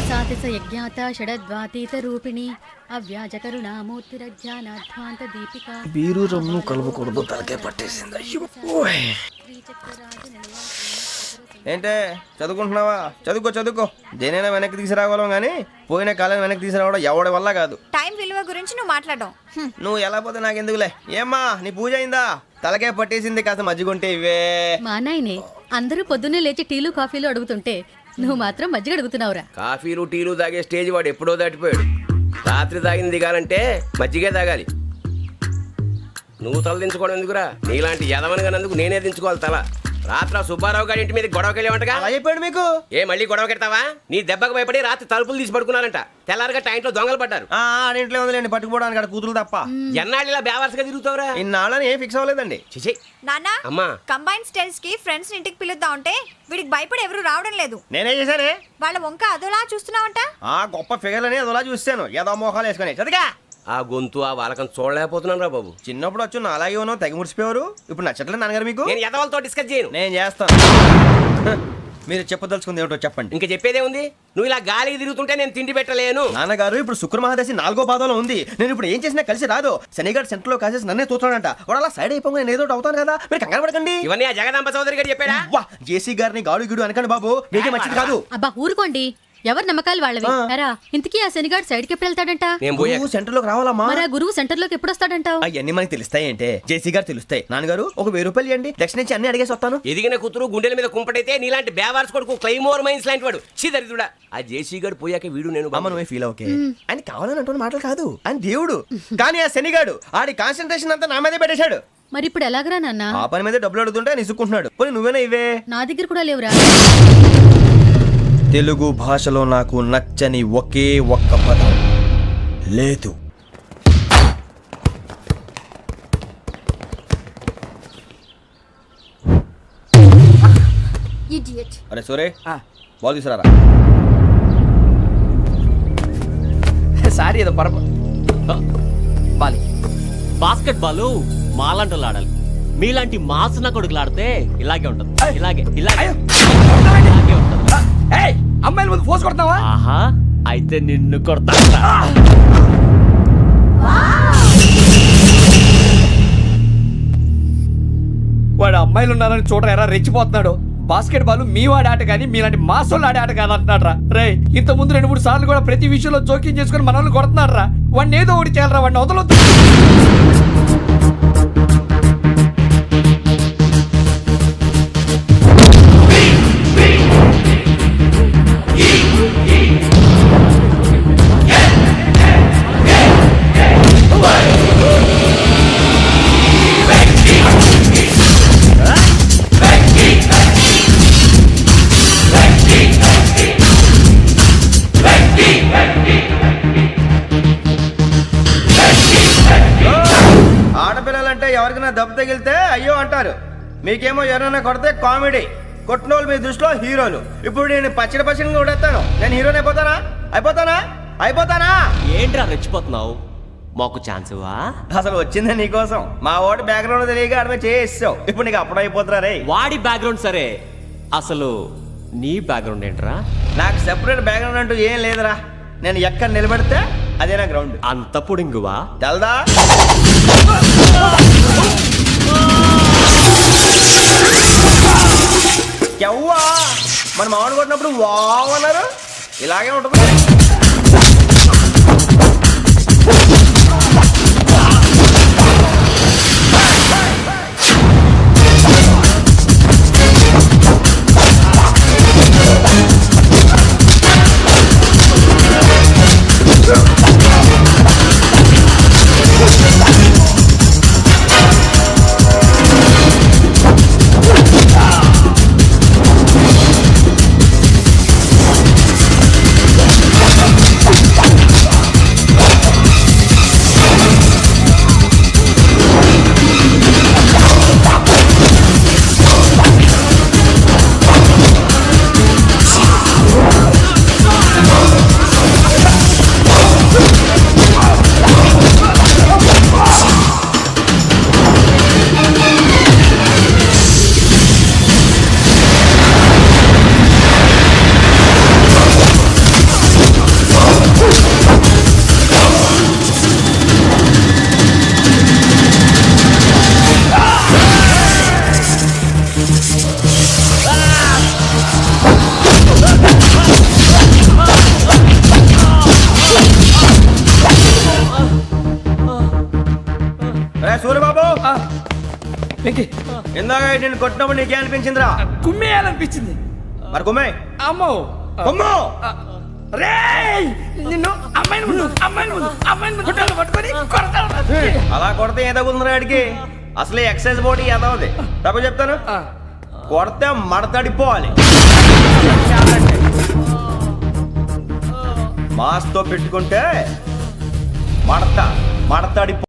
సాతిస యజ్ఞాత షడద్వాతీత రూపిణి అవ్యాజ కరుణామూర్తిరజ్ఞానాధ్వాంత Deepika. Beer rum కలుపుకూడదు, తలకే పట్టేసింది. అయ్యో ఏంటే చదువుకుంటున్నావా? చదువుకో. దేనైనా వెనక్కి తీసుకురావాలం కానీ పోయిన కాలం వెనక్కి తీసుకురావడం ఎవడి వల్ల కాదు. టైం విలువ గురించి నువ్వు మాట్లాడడం. నువ్వు ఎలా పోతే నాకు ఎందుకులే. ఏమ్మా నీ పూజ అయిందా? తలకే పట్టేసింది, కాస్త మజ్జిగుంటే ఇవే. మా నాయనే అందరూ పొద్దున్నే లేచి టీలు కాఫీలు అడుగుతుంటే నువ్వు మాత్రం మజ్జిగ అడుగుతున్నావురా. కాఫీలు టీలు తాగే స్టేజ్ వాడు ఎప్పుడో దాటిపోయాడు. రాత్రి తాగింది దిగాలంటే మజ్జిగే తాగాలి. నువ్వు తల దించుకోవడం ఎందుకురా? నీలాంటి యదవనగానందుకు నేనే దించుకోవాలి తల. రాత్రి సుబ్బారావు గారి ఇంటి మీద గొడవకి వెళ్ళేవంటగా. అలా చెప్పాడు మీకు? ఏ మళ్ళీ గొడవ కెడతావా? నీ దెబ్బకు భయపడి రాత్రి తలుపులు తీసి పడుకున్నారంట. తెల్లారగా టైంట్లో దొంగలు పడ్డారు. ఆడింట్లో ఉందిలేండి, పట్టుకుపోవడానికి అక్కడ కూతురు తప్ప. ఎన్నాళ్ళు ఇలా బేవర్స్గా తిరుగుతావురా? ఇన్నాళ్ళని ఏం ఫిక్స్ అవ్వలేదండి. చిచి నాన్న, అమ్మా, కంబైన్ స్టైల్స్ కి ఫ్రెండ్స్ ఇంటికి పిలుద్దాం అంటే వీడికి భయపడి ఎవరు రావడం లేదు. నేనే చేశానే? వాళ్ళ వంక అదోలా చూస్తున్నావంట. గొప్ప ఫిగర్ అని అదోలా చూస్తాను. ఏదో మోహాలు వేసుకొని చదిగా. ఆ గొంతు ఆ వాలకం చూడలేకపోతున్నాను రా బాబు. చిన్నప్పుడు వచ్చి నా అలాగే ఉన్నావు, తెగ ముడిచిపోయారు. ఇప్పుడు నచ్చట్లేదు నాన్నగారు మీకు? నేను యదవలతో డిస్కస్ చేయను. నేను చేస్తాను. మీరు చెప్పదలుచుకుంది ఏమిటో చెప్పండి. ఇంకా చెప్పేదే ఉంది. నువ్వు ఇలా గాలికి తిరుగుతుంటే నేను తిండి పెట్టలేను. నాన్నగారు ఇప్పుడు శుక్ర మహాదశి 4వ పాదంలో ఉంది. నేను ఇప్పుడు ఏం చేసినా కలిసి రాదు. శనిగారు సెంటర్ లో కాసేసి నన్నే చూస్తాడంట. వాడు అలా సైడ్ అయిపోయి నేను ఏదో అవుతాను కదా, మీరు కంగారు పడకండి. ఇవన్నీ ఆ జగదాంబ చౌదరి గారు చెప్పాడా? జేసీ గారిని గాడు గిడు అనకండి బాబు, మీకే మంచిది కాదు. అబ్బా ఊరుకోండి, ఎవరి నమ్మకాలు వాళ్ళవి. ఇంతకీ ఆ శనిగాడు సైడ్కి ఎప్పుడు వెళ్తాడంట? సెంటర్ లోకి రావాలమ్మా. మరి ఆ గురువు సెంటర్ లోకి ఎప్పుడు వస్తాడంటావు? అవన్నీ మనకి తెలుస్తాయి అంటే జేసీ గారు తెలుస్తాయి. నాన్నగారు ఒక 1000 రూపాయలు ఇవ్వండి, దక్షిణ నుంచి అన్ని అడిగేసి వస్తాను. ఎదిగిన కూతురు గుండెల మీద కుంపటైతే నీలాంటి బేవార్స్ కొడుకు క్లైమోర్ మైన్స్ లాంటి వాడు చీదరిదుడా. ఆ జేసీ గారు పోయాక వీడు నేను అమ్మ నువ్వే ఫీల్ ఓకే. ఆయన కావాలని అంటున్న మాటలు కాదు, ఆయన దేవుడు. కానీ ఆ శనిగాడు ఆడి కాన్సన్ట్రేషన్ అంతా నా మీదే పెట్టేశాడు. మరి ఇప్పుడు ఎలాగరా నాన్న? ఆ పని మీద డబ్బులు అడుగుతుంటే నిసుక్కుంటున్నాడు. పోనీ నువ్వేనా ఇవే? నా దగ్గర కూడా లేవురా. తెలుగు భాషలో నాకు నచ్చని ఒకే ఒక్క పదం లేదు. అరే సోరే, బాల్ తీసుకురారా. సారీ ఏదో బాలి. బాస్కెట్ బాల్ మాలాంటి ఆడాలి. మీలాంటి మాసన కొడుకులు ఆడితే ఇలాగే ఉంటుంది. ఇలాగే ఉంటుంది. అమ్మాయిల ముందు ఫోర్స్ కొడతావా? ఆహా, అయితే నిన్ను కొడతా. వాడు అమ్మాయిలు ఉన్నారని చూడరా ఎరా రెచ్చిపోతున్నాడు. బాస్కెట్ బాల్ మీ వాడి ఆట కానీ మీలాంటి మాసోళ్ళు ఆడే ఆట కాదు అంటున్నాడు రా. రే ఇంత ముందు 2-3 సార్లు కూడా ప్రతి విషయంలో జోక్యం చేసుకుని మన వాళ్ళు కొడుతున్నాడు రా. వాడిని ఏదో ఒకటి చేయాలరా, వాడిని వదలొద్దు. ఆడపిల్లలంటే ఎవరికైనా దెబ్బ తగిలితే అయ్యో అంటారు, మీకేమో ఎవరైనా కొడితే కామెడీ. కొట్టిన వాళ్ళు మీ దృష్టిలో హీరోలు. ఇప్పుడు నేను పచ్చడి కొడేస్తాను. నేను హీరోని అయిపోతానా? ఏంట్రా రెచ్చిపోతున్నావు? మాకు ఛాన్స్ ఇవ్వా? అసలు వచ్చిందే నీకోసం. మా వాడి బ్యాక్గ్రౌండ్ తెలియక ఆడమే చేసావు. ఇప్పుడు నీకు అప్పుడు అయిపోతున్నా రే. వాడి బ్యాక్గ్రౌండ్ సరే, అసలు నీ బ్యాక్గ్రౌండ్ ఏంట్రా? నాకు సెపరేట్ బ్యాక్గ్రౌండ్ అంటూ ఏం లేదురా. నేను ఎక్కడ నిలబడితే అదే నా గ్రౌండ్. అంత పుడింగువా? తెల్దా? ఎవ్వా మన మామిడి కొట్టినప్పుడు వావ్ అన్నారు. ఇలాగే ఉంటుంది. వెంకీ ఇందాక నేను కొట్టినప్పుడు నీకే అనిపించిందిరా? కుమ్మేయాలనిపించింది. మరి కుమ్మే అమ్మో కుమ్ము. రేయ్ నిన్ను అమ్మాయిని ముందు గుడ్డలు పట్టుకొని కొడతాను. అలా కొడితే ఏ తగులుందిరా ఆడికి? అసలు ఎక్సైజ్ బాడీ ఏదవుది తప్ప చెప్తాను. కొడితే మడతడిపోవాలి. మాస్తో పెట్టుకుంటే మడతడిపో